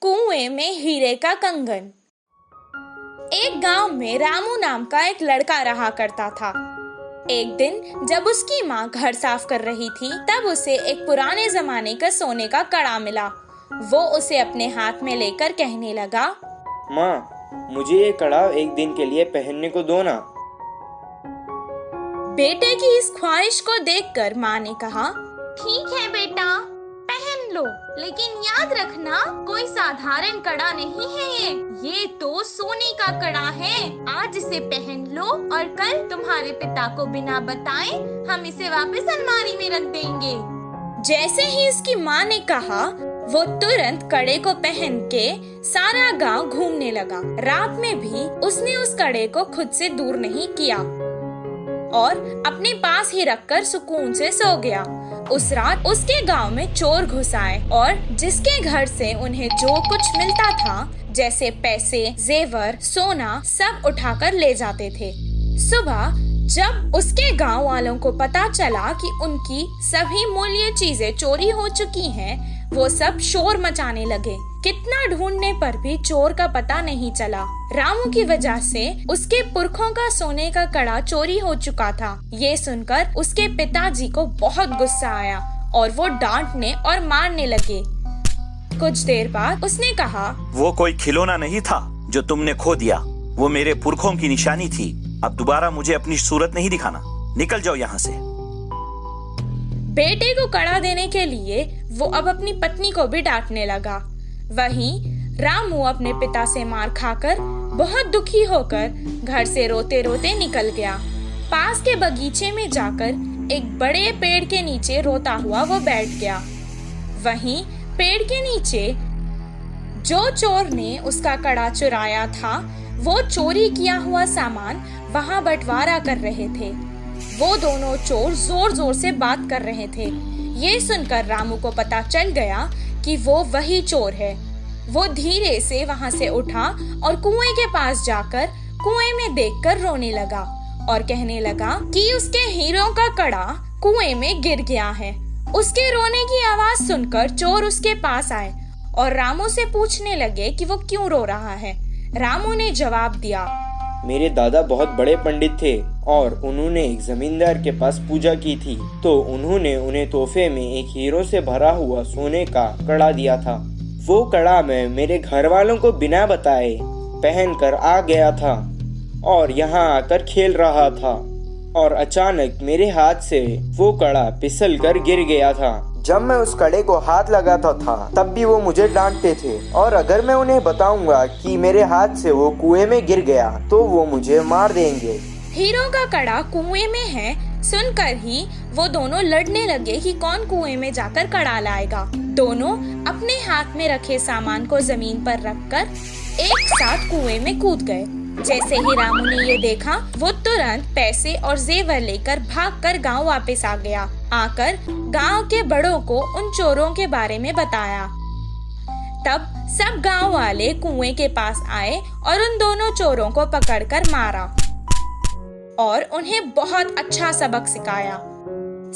कुएं में हीरे का कंगन। एक गांव में रामू नाम का एक लड़का रहा करता था। एक दिन जब उसकी माँ घर साफ कर रही थी, तब उसे एक पुराने जमाने का सोने का कड़ा मिला। वो उसे अपने हाथ में लेकर कहने लगा, माँ, मुझे ये कड़ा एक दिन के लिए पहनने को दो ना। बेटे की इस ख्वाहिश को देखकर माँ ने कहा, ठीक है बेटा, पहन लो, लेकिन याद रखना कोई साधारण कड़ा नहीं है ये तो सोने का कड़ा है। आज इसे पहन लो और कल तुम्हारे पिता को बिना बताए हम इसे वापस अलमारी में रख देंगे। जैसे ही इसकी माँ ने कहा, वो तुरंत कड़े को पहन के सारा गांव घूमने लगा। रात में भी उसने उस कड़े को खुद से दूर नहीं किया और अपने पास ही रखकर सुकून से सो गया। उस रात उसके गांव में चोर घुस आए और जिसके घर से उन्हें जो कुछ मिलता था, जैसे पैसे, जेवर, सोना, सब उठाकर ले जाते थे। सुबह जब उसके गांव वालों को पता चला कि उनकी सभी मूल्य चीजें चोरी हो चुकी हैं, वो सब शोर मचाने लगे। कितना ढूंढने पर भी चोर का पता नहीं चला। रामू की वजह से उसके पुरखों का सोने का कड़ा चोरी हो चुका था। ये सुनकर उसके पिताजी को बहुत गुस्सा आया और वो डांटने और मारने लगे। कुछ देर बाद उसने कहा, वो कोई खिलौना नहीं था जो तुमने खो दिया, वो मेरे पुरखों की निशानी थी। अब दोबारा मुझे अपनी सूरत नहीं दिखाना, निकल जाओ यहाँ से। बेटे को कड़ा देने के लिए वो अब अपनी पत्नी को भी डांटने लगा। वहीं रामू अपने पिता से मार खाकर बहुत दुखी होकर घर से रोते रोते निकल गया। पास के बगीचे में जाकर एक बड़े पेड़ के नीचे रोता हुआ वो बैठ गया। वहीं पेड़ के नीचे जो चोर ने उसका कड़ा चुराया था, वो चोरी किया हुआ सामान वहां बंटवारा कर रहे थे। वो दोनों चोर जोर जोर से बात कर रहे थे। ये सुनकर रामू को पता चल गया कि वो वही चोर है। वो धीरे से वहां से उठा और कुएं के पास जाकर कुएं में देखकर रोने लगा और कहने लगा कि उसके हीरों का कड़ा कुएं में गिर गया है। उसके रोने की आवाज सुनकर चोर उसके पास आए और रामू से पूछने लगे कि वो क्यों रो रहा है। रामू ने जवाब दिया, मेरे दादा बहुत बड़े पंडित थे और उन्होंने एक जमींदार के पास पूजा की थी, तो उन्होंने उन्हें तोहफे में एक हीरो से भरा हुआ सोने का कड़ा दिया था। वो कड़ा मैं मेरे घर वालों को बिना बताए पहनकर आ गया था और यहाँ आकर खेल रहा था और अचानक मेरे हाथ से वो कड़ा फिसल कर गिर गया था। जब मैं उस कड़े को हाथ लगाता था तब भी वो मुझे डांटते थे और अगर मैं उन्हें बताऊंगा कि मेरे हाथ से वो कुएं में गिर गया तो वो मुझे मार देंगे। हीरो का कड़ा कुएं में है सुनकर ही वो दोनों लड़ने लगे कि कौन कुएं में जाकर कड़ा लाएगा। दोनों अपने हाथ में रखे सामान को जमीन पर रखकर एक साथ कुएं में कूद गए। जैसे ही रामू ने ये देखा, वो तुरंत पैसे और जेवर लेकर भागकर गांव वापस आ गया। आकर गांव के बड़ों को उन चोरों के बारे में बताया। तब सब गांव वाले कुएं के पास आए और उन दोनों चोरों को पकड़कर मारा और उन्हें बहुत अच्छा सबक सिखाया।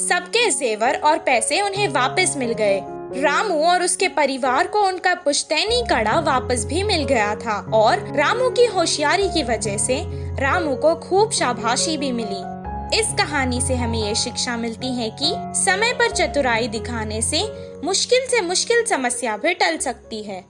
सबके जेवर और पैसे उन्हें वापस मिल गए। रामू और उसके परिवार को उनका पुश्तैनी कड़ा वापस भी मिल गया था और रामू की होशियारी की वजह से रामू को खूब शाबाशी भी मिली। इस कहानी से हमें ये शिक्षा मिलती है कि समय पर चतुराई दिखाने से मुश्किल समस्या भी टल सकती है।